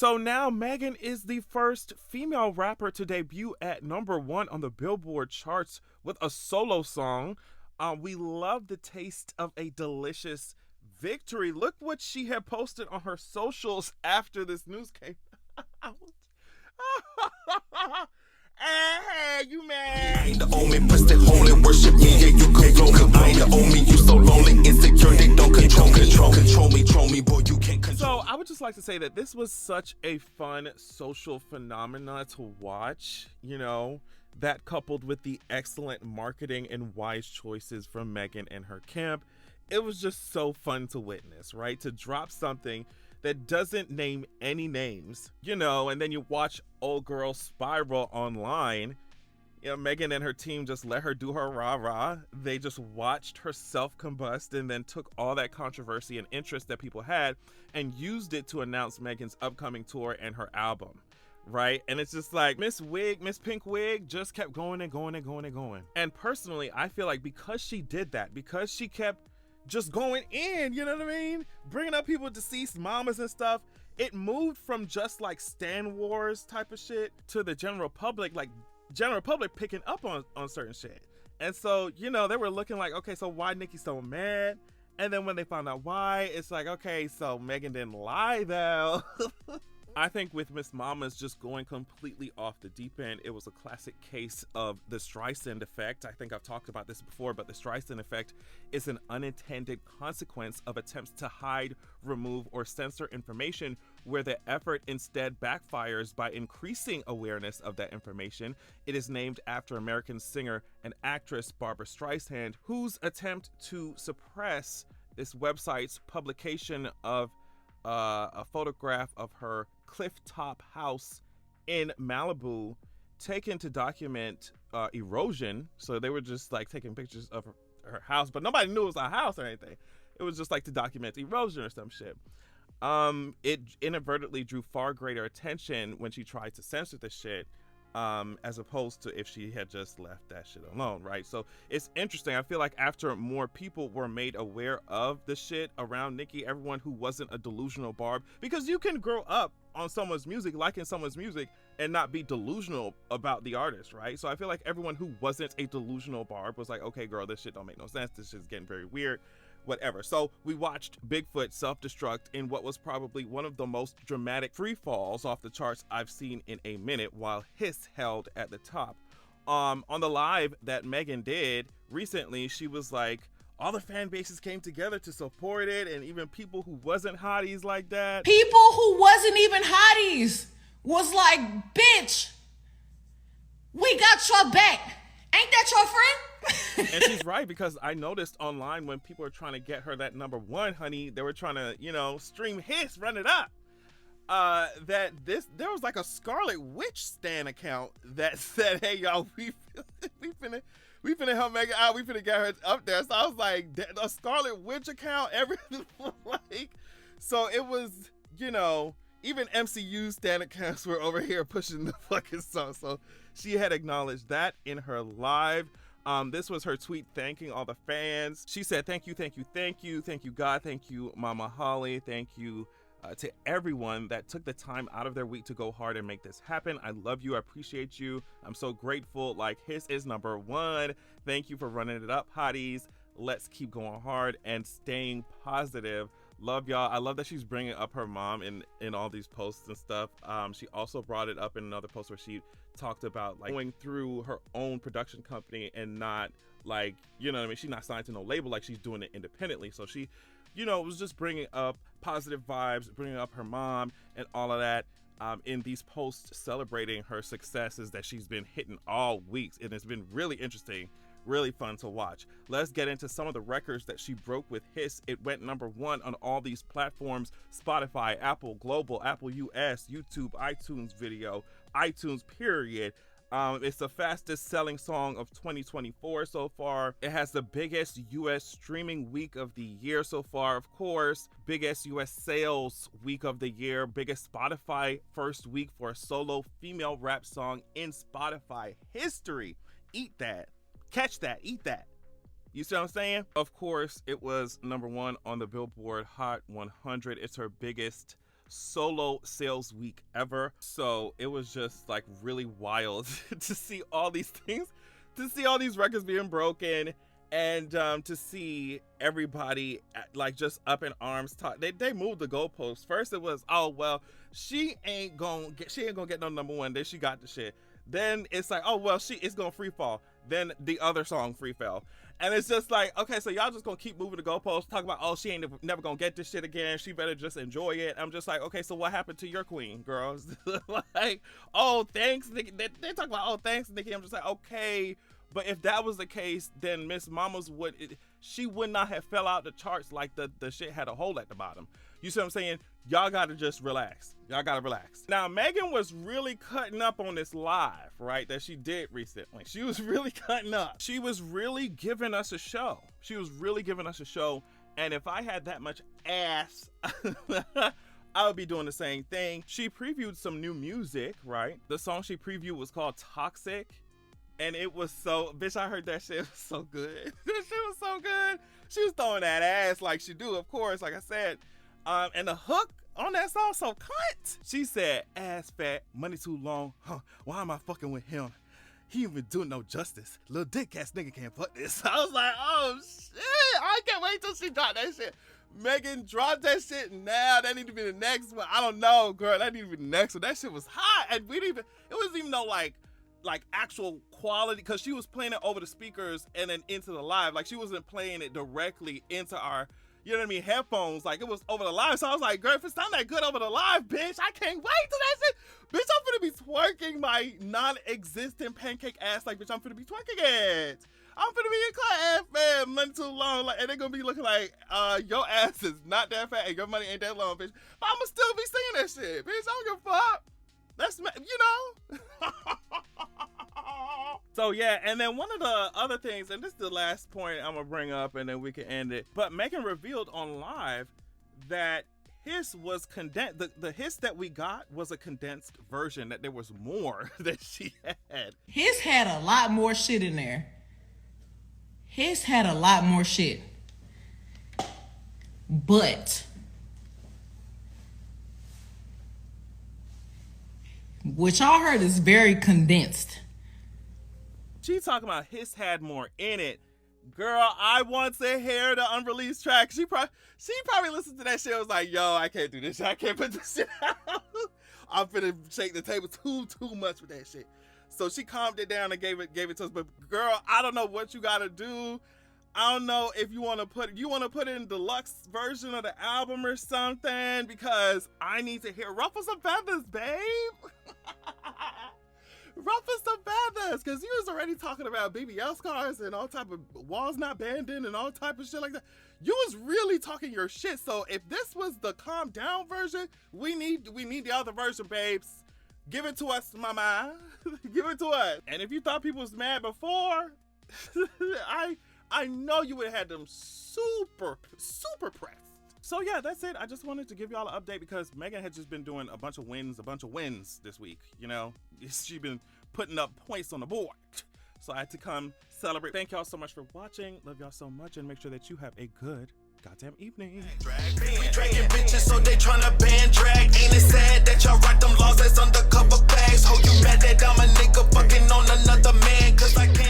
So now Megan is the first female rapper to debut at #1 on the Billboard charts with a solo song. We love the taste of a delicious victory. Look what she had posted on her socials after this news came out. Hey, you man. I ain't the only person holy worship me, yeah, you can blow me. I ain't the only, you so lonely, insecure, they don't control me, boy, you can't control. So I would just like to say that this was such a fun social phenomena to watch, you know, that coupled with the excellent marketing and wise choices from Megan and her camp. It was just so fun to witness, right? To drop something that doesn't name any names, you know, and then you watch old girl spiral online. You know, Megan and her team just let her do her rah-rah. They just watched her self-combust and then took all that controversy and interest that people had and used it to announce Megan's upcoming tour and her album, right? And it's just like Miss Pink Wig just kept going and going and going and going. And personally, I feel like because she did that, because she kept just going in, you know what I mean? Bringing up people, deceased mamas and stuff. It moved from just like Stan Wars type of shit to the general public, like general public picking up on certain shit. And so, you know, they were looking like, okay, so why Nicki's so mad? And then when they found out why, it's like, okay, so Megan didn't lie though. I think with Miss Mama's just going completely off the deep end, it was a classic case of the Streisand effect. I think I've talked about this before, but the Streisand effect is an unintended consequence of attempts to hide, remove, or censor information where the effort instead backfires by increasing awareness of that information. It is named after American singer and actress Barbra Streisand, whose attempt to suppress this website's publication of a photograph of her clifftop house in Malibu taken to document erosion. So they were just like taking pictures of her house, but nobody knew it was a house or anything. It was just like to document erosion or some shit. It inadvertently drew far greater attention when she tried to censor the shit, as opposed to if she had just left that shit alone, right? So it's interesting. I feel like after more people were made aware of the shit around Nicki, everyone who wasn't a delusional barb, because you can grow up on someone's music, liking someone's music, and not be delusional about the artist, right? So I feel like everyone who wasn't a delusional barb was like, okay, girl, this shit don't make no sense. This shit's getting very weird. Whatever. So we watched Bigfoot self-destruct in what was probably one of the most dramatic free falls off the charts I've seen in a minute, while Hiss held at the top. On the live that Megan did recently, she was like, all the fan bases came together to support it, and even people who wasn't hotties like that. People who wasn't even hotties was like, bitch, we got your back. Ain't that your friend? And she's right, because I noticed online when people were trying to get her that #1, honey, they were trying to, you know, stream Hiss, run it up. There was like a Scarlet Witch stan account that said, hey y'all, we finna help Megan out, we finna get her up there. So I was like, a Scarlet Witch account, everything. Like, so it was, you know, even MCU stan accounts were over here pushing the fucking song. So she had acknowledged that in her live. This was her tweet thanking all the fans. She said, thank you, thank you, thank you, thank you God, thank you Mama Holly, thank you to everyone that took the time out of their week to go hard and make this happen. I love you, I appreciate you, I'm so grateful. Like, Hiss is #1. Thank you for running it up, hotties. Let's keep going hard and staying positive. Love y'all. I love that she's bringing up her mom in all these posts and stuff. She also brought it up in another post where she talked about like going through her own production company and not like, you know what I mean? She's not signed to no label, like she's doing it independently. So she, you know, was just bringing up positive vibes, bringing up her mom and all of that in these posts, celebrating her successes that she's been hitting all weeks. And it's been really interesting, really fun to watch. Let's get into some of the records that she broke with Hiss. It went #1 on all these platforms: Spotify, Apple Global, Apple US, YouTube, iTunes Video, iTunes period. It's the fastest selling song of 2024 so far. It has the biggest US streaming week of the year so far, of course. Biggest US sales week of the year. Biggest Spotify first week for a solo female rap song in Spotify history. Eat that. Catch that. Eat that. You see what I'm saying? Of course, it was #1 on the Billboard Hot 100. It's her biggest solo sales week ever. So it was just like really wild to see all these things, to see all these records being broken, and to see everybody like just up in arms. They moved the goalposts. First it was, oh well, she ain't gonna get no number one. Then she got the shit. Then it's like, oh well, it's gonna free fall. Then the other song free fell. And it's just like, okay, so y'all just gonna keep moving the goalposts, talk about, oh, she ain't never gonna get this shit again. She better just enjoy it. I'm just like, okay, so what happened to your queen, girls? Like, oh, thanks, Nikki. They talk about, oh, thanks, Nikki. I'm just like, okay. But if that was the case, then Miss Mama's she would not have fell out the charts like the shit had a hole at the bottom. You see what I'm saying? Y'all gotta just relax. Y'all gotta relax. Now, Megan was really cutting up on this live, right, that she did recently. She was really cutting up. She was really giving us a show. And if I had that much ass, I would be doing the same thing. She previewed some new music, right? The song she previewed was called Toxic. And it was so, bitch, I heard that shit. It was so good. That shit was so good. She was throwing that ass like she do, of course, like I said. And the hook on that song, so cunt. She said, ass fat, money too long. Huh, why am I fucking with him? He ain't even doing no justice. Little dick ass nigga can't fuck this. I was like, oh shit. I can't wait till she dropped that shit. Megan dropped that shit now. That need to be the next one. I don't know, girl. That need to be the next one. That shit was hot. And it wasn't even no like actual quality, because she was playing it over the speakers and then into the live. Like, she wasn't playing it directly into our, you know what I mean, headphones. Like, it was over the live. So I was like, girl, if it's not that good over the live, bitch, I can't wait till that shit. Bitch, I'm finna be twerking my non-existent pancake ass. Like, bitch, I'm finna be twerking it. I'm finna be in class, man, money too long. Like, and they're gonna be looking like, your ass is not that fat and your money ain't that long, bitch. But I'ma still be singing that shit, bitch. I don't give a fuck. That's, you know. So yeah, and then one of the other things, and this is the last point I'm gonna bring up and then we can end it, but Megan revealed on live that his was condensed. The hiss that we got was a condensed version, that there was more that she had. His had a lot more shit in there. His had a lot more shit. But what y'all heard is very condensed. She talking about his had more in it. Girl, I want to hear the unreleased track. She probably listened to that shit and was like, yo, I can't do this shit. I can't put this shit out. I'm finna shake the table too much with that shit. So she calmed it down and gave it to us. But girl, I don't know what you gotta do. I don't know if you want to put it in deluxe version of the album or something, because I need to hear Ruffle Some Feathers, babe. Ruffle some feathers, because you was already talking about BBL scars and all type of walls not bending and all type of shit like that. You was really talking your shit. So if this was the calm down version, we need the other version, babes. Give it to us, mama. Give it to us. And if you thought people was mad before, I know you would have had them super pressed. So yeah, that's it. I just wanted to give y'all an update because Megan had just been doing a bunch of wins this week. You know, she's been putting up points on the board. So I had to come celebrate. Thank y'all so much for watching. Love y'all so much, and make sure that you have a good goddamn evening. We dragging bitches, so they tryna ban drag. Ain't it sad that y'all write them laws that's undercover bags? Ho, you mad that I'm a nigga fucking on another man? Cause I can't.